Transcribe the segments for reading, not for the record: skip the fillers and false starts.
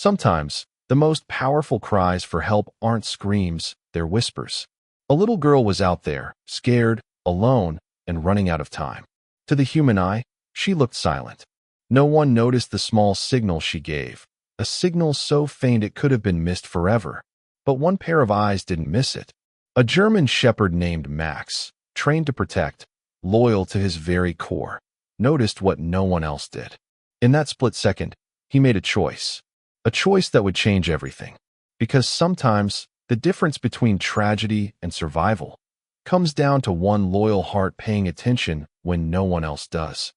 Sometimes, the most powerful cries for help aren't screams, they're whispers. A little girl was out there, scared, alone, and running out of time. To the human eye, she looked silent. No one noticed the small signal she gave, a signal so faint it could have been missed forever. But one pair of eyes didn't miss it. A German shepherd named Max, trained to protect, loyal to his very core, noticed what no one else did. In that split second, he made a choice that would change everything. Because sometimes, the difference between tragedy and survival comes down to one loyal heart paying attention when no one else does.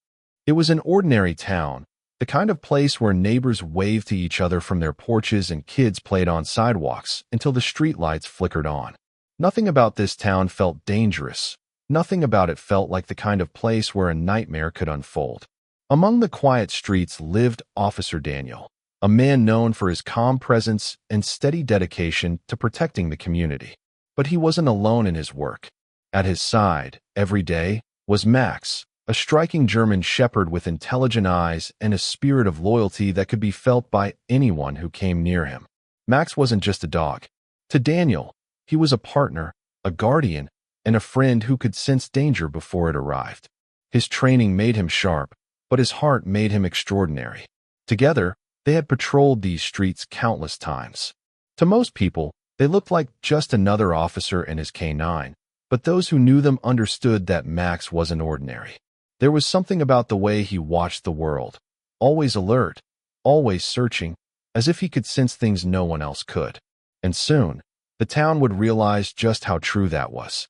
It was an ordinary town, the kind of place where neighbors waved to each other from their porches and kids played on sidewalks until the streetlights flickered on. Nothing about this town felt dangerous. Nothing about it felt like the kind of place where a nightmare could unfold. Among the quiet streets lived Officer Daniel, a man known for his calm presence and steady dedication to protecting the community. But he wasn't alone in his work. At his side, every day, was Max, a striking German shepherd with intelligent eyes and a spirit of loyalty that could be felt by anyone who came near him. Max wasn't just a dog. To Daniel, he was a partner, a guardian, and a friend who could sense danger before it arrived. His training made him sharp, but his heart made him extraordinary. Together, they had patrolled these streets countless times. To most people, they looked like just another officer and his canine, but those who knew them understood that Max wasn't ordinary. There was something about the way he watched the world, always alert, always searching, as if he could sense things no one else could. And soon, the town would realize just how true that was.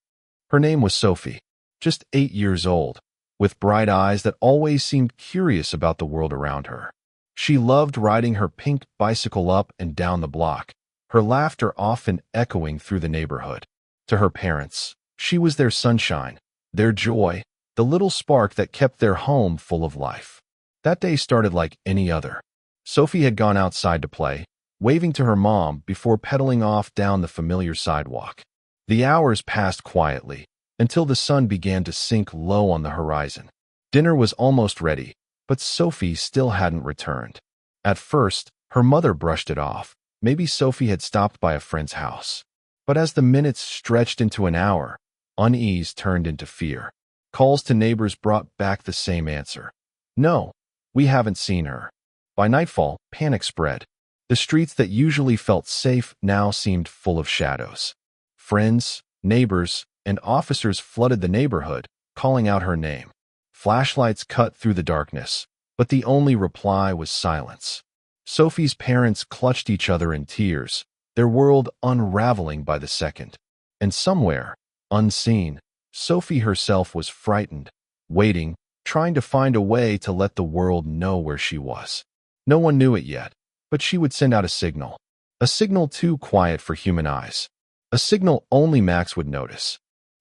Her name was Sophie, just 8 years old, with bright eyes that always seemed curious about the world around her. She loved riding her pink bicycle up and down the block, her laughter often echoing through the neighborhood. To her parents, she was their sunshine, their joy, the little spark that kept their home full of life. That day started like any other. Sophie had gone outside to play, waving to her mom before pedaling off down the familiar sidewalk. The hours passed quietly, until the sun began to sink low on the horizon. Dinner was almost ready, but Sophie still hadn't returned. At first, her mother brushed it off. Maybe Sophie had stopped by a friend's house. But as the minutes stretched into an hour, unease turned into fear. Calls to neighbors brought back the same answer. No, we haven't seen her. By nightfall, panic spread. The streets that usually felt safe now seemed full of shadows. Friends, neighbors, and officers flooded the neighborhood, calling out her name. Flashlights cut through the darkness, but the only reply was silence. Sophie's parents clutched each other in tears, their world unraveling by the second. And somewhere, unseen, Sophie herself was frightened, waiting, trying to find a way to let the world know where she was. No one knew it yet, but she would send out a signal too quiet for human eyes, a signal only Max would notice.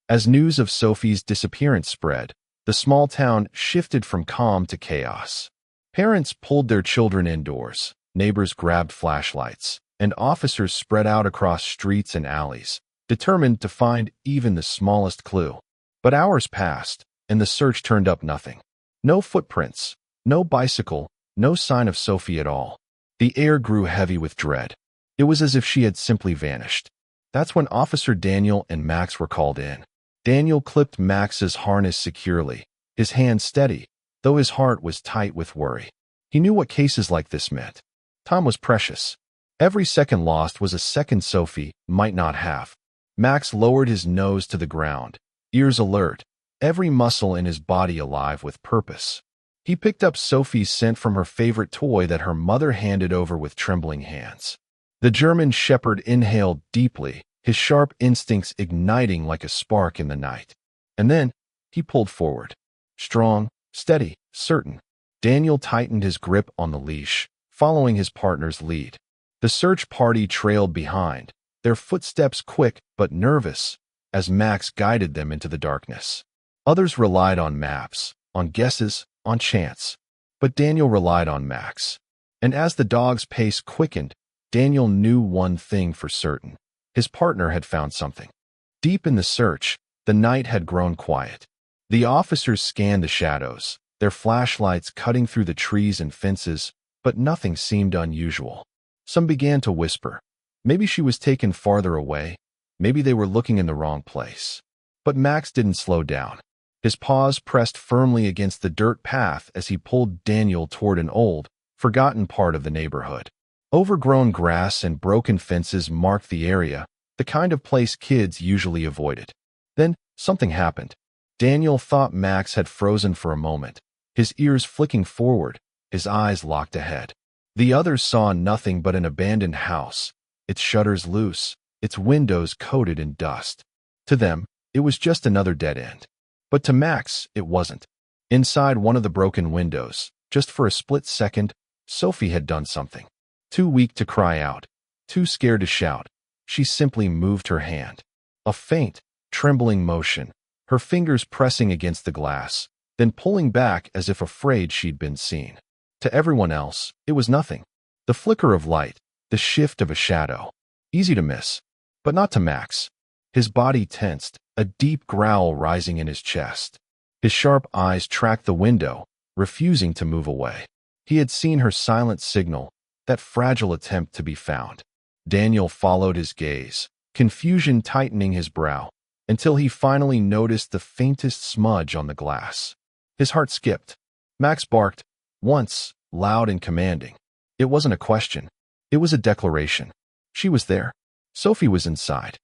As news of Sophie's disappearance spread, the small town shifted from calm to chaos. Parents pulled their children indoors, neighbors grabbed flashlights, and officers spread out across streets and alleys, determined to find even the smallest clue. But hours passed, and the search turned up nothing. No footprints, no bicycle, no sign of Sophie at all. The air grew heavy with dread. It was as if she had simply vanished. That's when Officer Daniel and Max were called in. Daniel clipped Max's harness securely, his hand steady, though his heart was tight with worry. He knew what cases like this meant. Time was precious. Every second lost was a second Sophie might not have. Max lowered his nose to the ground, ears alert, every muscle in his body alive with purpose. He picked up Sophie's scent from her favorite toy that her mother handed over with trembling hands. The German shepherd inhaled deeply, his sharp instincts igniting like a spark in the night. And then, he pulled forward. Strong, steady, certain. Daniel tightened his grip on the leash, following his partner's lead. The search party trailed behind, their footsteps quick but nervous, as Max guided them into the darkness. Others relied on maps, on guesses, on chance. But Daniel relied on Max. And as the dog's pace quickened, Daniel knew one thing for certain. His partner had found something. Deep in the search, the night had grown quiet. The officers scanned the shadows, their flashlights cutting through the trees and fences, but nothing seemed unusual. Some began to whisper. Maybe she was taken farther away. Maybe they were looking in the wrong place. But Max didn't slow down. His paws pressed firmly against the dirt path as he pulled Daniel toward an old, forgotten part of the neighborhood. Overgrown grass and broken fences marked the area, the kind of place kids usually avoided. Then, something happened. Daniel thought Max had frozen for a moment, his ears flicking forward, his eyes locked ahead. The others saw nothing but an abandoned house, its shutters loose, its windows coated in dust. To them, it was just another dead end. But to Max, it wasn't. Inside one of the broken windows, just for a split second, Sophie had done something. Too weak to cry out, too scared to shout, she simply moved her hand. A faint, trembling motion, her fingers pressing against the glass, then pulling back as if afraid she'd been seen. To everyone else, it was nothing. The flicker of light, the shift of a shadow. Easy to miss, but not to Max. His body tensed, a deep growl rising in his chest. His sharp eyes tracked the window, refusing to move away. He had seen her silent signal, that fragile attempt to be found. Daniel followed his gaze, confusion tightening his brow, until he finally noticed the faintest smudge on the glass. His heart skipped. Max barked, once, loud and commanding. It wasn't a question. It was a declaration. She was there. Sophie was inside.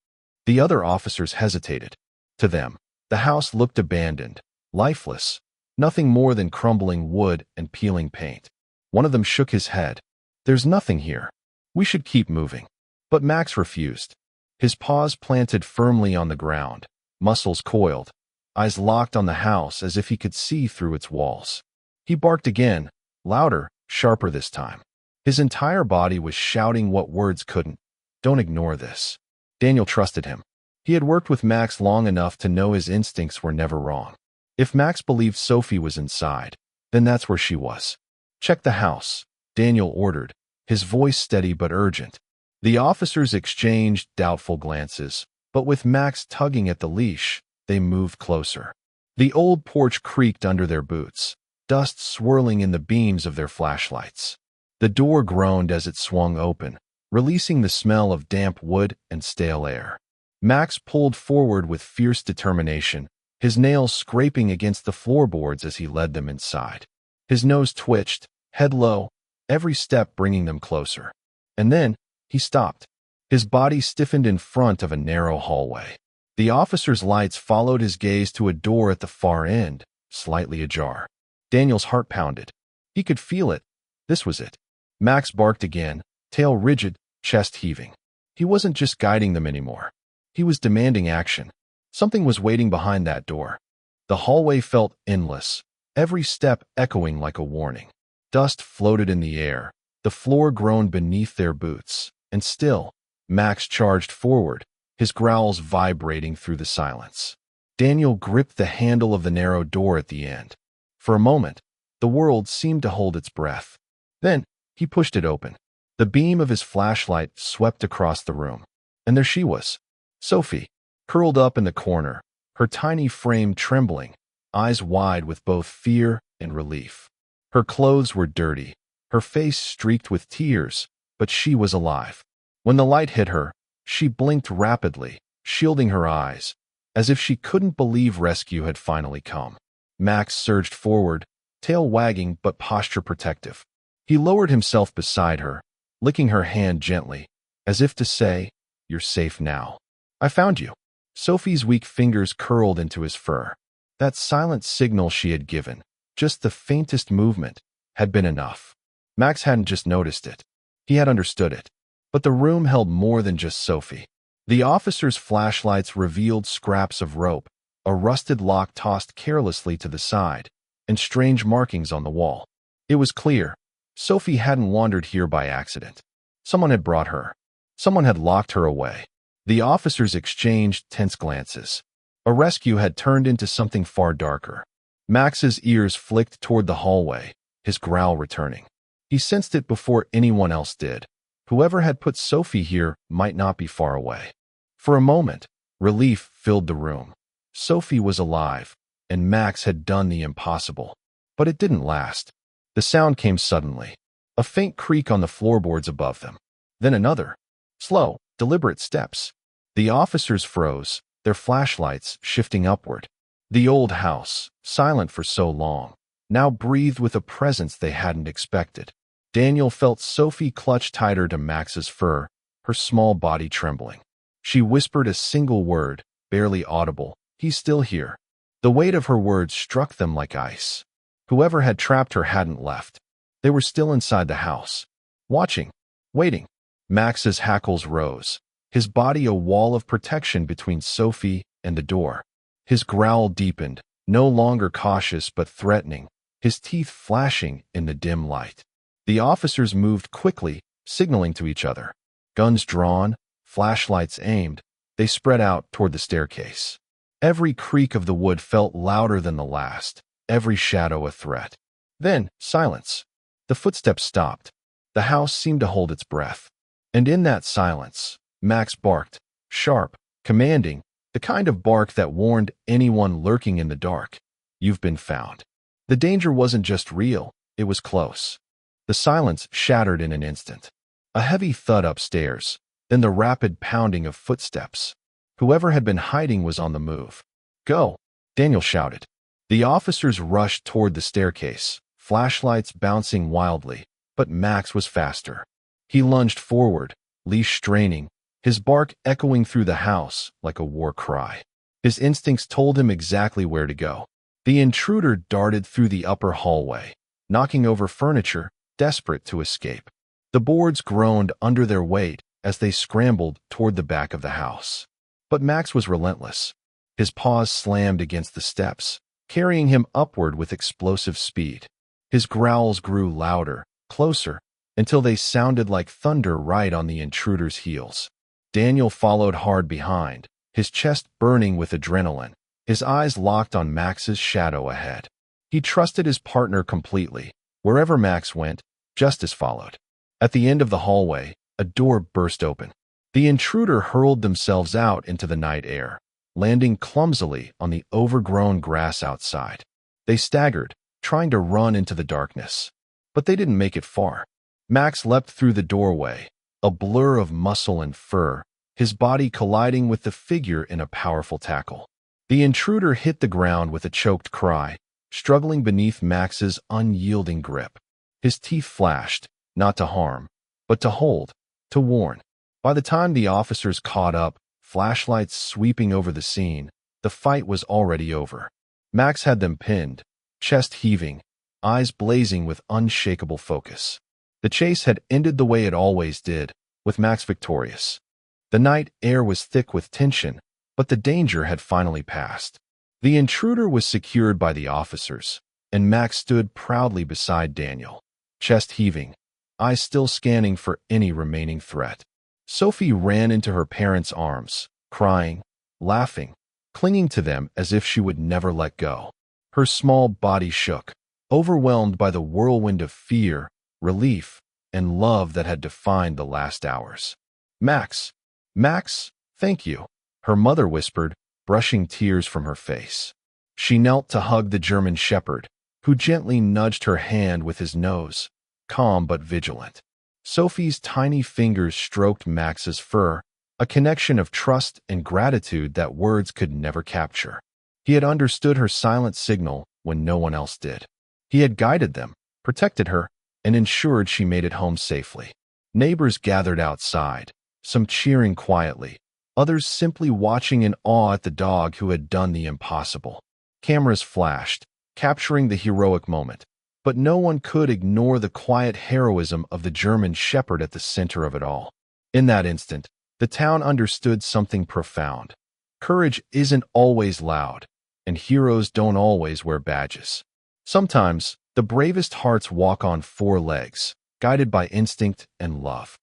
The other officers hesitated. To them, the house looked abandoned, lifeless, nothing more than crumbling wood and peeling paint. One of them shook his head. There's nothing here. We should keep moving. But Max refused. His paws planted firmly on the ground, muscles coiled, eyes locked on the house as if he could see through its walls. He barked again, louder, sharper this time. His entire body was shouting what words couldn't. Don't ignore this. Daniel trusted him. He had worked with Max long enough to know his instincts were never wrong. If Max believed Sophie was inside, then that's where she was. Check the house, Daniel ordered, his voice steady but urgent. The officers exchanged doubtful glances, but with Max tugging at the leash, they moved closer. The old porch creaked under their boots, dust swirling in the beams of their flashlights. The door groaned as it swung open, releasing the smell of damp wood and stale air. Max pulled forward with fierce determination, his nails scraping against the floorboards as he led them inside. His nose twitched, head low, every step bringing them closer. And then, he stopped. His body stiffened in front of a narrow hallway. The officer's lights followed his gaze to a door at the far end, slightly ajar. Daniel's heart pounded. He could feel it. This was it. Max barked again, tail rigid, chest heaving. He wasn't just guiding them anymore. He was demanding action. Something was waiting behind that door. The hallway felt endless, every step echoing like a warning. Dust floated in the air. The floor groaned beneath their boots. And still, Max charged forward, his growls vibrating through the silence. Daniel gripped the handle of the narrow door at the end. For a moment, the world seemed to hold its breath. Then, he pushed it open. The beam of his flashlight swept across the room. And there she was, Sophie, curled up in the corner, her tiny frame trembling, eyes wide with both fear and relief. Her clothes were dirty, her face streaked with tears, but she was alive. When the light hit her, she blinked rapidly, shielding her eyes, as if she couldn't believe rescue had finally come. Max surged forward, tail wagging but posture protective. He lowered himself beside her, licking her hand gently, as if to say, "You're safe now. I found you." Sophie's weak fingers curled into his fur. That silent signal she had given, just the faintest movement, had been enough. Max hadn't just noticed it. He had understood it. But the room held more than just Sophie. The officers' flashlights revealed scraps of rope, a rusted lock tossed carelessly to the side, and strange markings on the wall. It was clear. Sophie hadn't wandered here by accident. Someone had brought her. Someone had locked her away. The officers exchanged tense glances. A rescue had turned into something far darker. Max's ears flicked toward the hallway, his growl returning. He sensed it before anyone else did. Whoever had put Sophie here might not be far away. For a moment, relief filled the room. Sophie was alive, and Max had done the impossible. But it didn't last. The sound came suddenly. A faint creak on the floorboards above them. Then another. Slow, deliberate steps. The officers froze, their flashlights shifting upward. The old house, silent for so long, now breathed with a presence they hadn't expected. Daniel felt Sophie clutch tighter to Max's fur, her small body trembling. She whispered a single word, barely audible. He's still here. The weight of her words struck them like ice. Whoever had trapped her hadn't left. They were still inside the house, watching, waiting. Max's hackles rose, his body a wall of protection between Sophie and the door. His growl deepened, no longer cautious but threatening, his teeth flashing in the dim light. The officers moved quickly, signaling to each other. Guns drawn, flashlights aimed, they spread out toward the staircase. Every creak of the wood felt louder than the last, every shadow a threat. Then, silence. The footsteps stopped. The house seemed to hold its breath. And in that silence, Max barked, sharp, commanding, the kind of bark that warned anyone lurking in the dark. You've been found. The danger wasn't just real, it was close. The silence shattered in an instant. A heavy thud upstairs, then the rapid pounding of footsteps. Whoever had been hiding was on the move. Go, Daniel shouted. The officers rushed toward the staircase, flashlights bouncing wildly, but Max was faster. He lunged forward, leash straining, his bark echoing through the house like a war cry. His instincts told him exactly where to go. The intruder darted through the upper hallway, knocking over furniture, desperate to escape. The boards groaned under their weight as they scrambled toward the back of the house. But Max was relentless. His paws slammed against the steps, carrying him upward with explosive speed. His growls grew louder, closer, until they sounded like thunder right on the intruder's heels. Daniel followed hard behind, his chest burning with adrenaline, his eyes locked on Max's shadow ahead. He trusted his partner completely. Wherever Max went, justice followed. At the end of the hallway, a door burst open. The intruder hurled themselves out into the night air, landing clumsily on the overgrown grass outside. They staggered, trying to run into the darkness. But they didn't make it far. Max leapt through the doorway, a blur of muscle and fur, his body colliding with the figure in a powerful tackle. The intruder hit the ground with a choked cry, struggling beneath Max's unyielding grip. His teeth flashed, not to harm, but to hold, to warn. By the time the officers caught up, flashlights sweeping over the scene, the fight was already over. Max had them pinned, chest heaving, eyes blazing with unshakable focus. The chase had ended the way it always did, with Max victorious. The night air was thick with tension, but the danger had finally passed. The intruder was secured by the officers, and Max stood proudly beside Daniel, chest heaving, eyes still scanning for any remaining threat. Sophie ran into her parents' arms, crying, laughing, clinging to them as if she would never let go. Her small body shook, overwhelmed by the whirlwind of fear, relief, and love that had defined the last hours. Max, thank you, her mother whispered, brushing tears from her face. She knelt to hug the German shepherd, who gently nudged her hand with his nose, calm but vigilant. Sophie's tiny fingers stroked Max's fur, a connection of trust and gratitude that words could never capture. He had understood her silent signal when no one else did. He had guided them, protected her, and ensured she made it home safely. Neighbors gathered outside, some cheering quietly, others simply watching in awe at the dog who had done the impossible. Cameras flashed, capturing the heroic moment, but no one could ignore the quiet heroism of the German shepherd at the center of it all. In that instant, the town understood something profound. Courage isn't always loud, and heroes don't always wear badges. Sometimes, the bravest hearts walk on four legs, guided by instinct and love.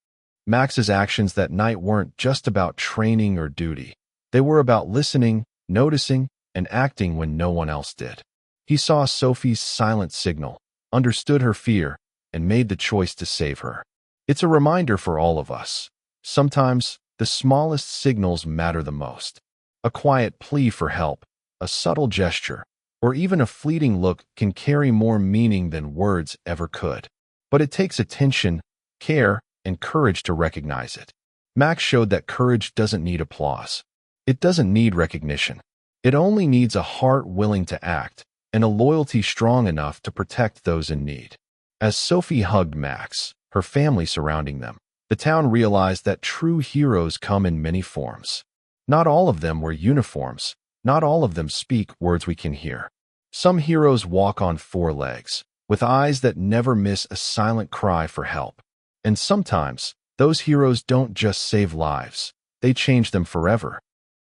Max's actions that night weren't just about training or duty. They were about listening, noticing, and acting when no one else did. He saw Sophie's silent signal, understood her fear, and made the choice to save her. It's a reminder for all of us. Sometimes, the smallest signals matter the most. A quiet plea for help, a subtle gesture, or even a fleeting look can carry more meaning than words ever could. But it takes attention, care, and courage to recognize it. Max showed that courage doesn't need applause. It doesn't need recognition. It only needs a heart willing to act and a loyalty strong enough to protect those in need. As Sophie hugged Max, her family surrounding them, the town realized that true heroes come in many forms. Not all of them wear uniforms. Not all of them speak words we can hear. Some heroes walk on four legs, with eyes that never miss a silent cry for help. And sometimes, those heroes don't just save lives, they change them forever.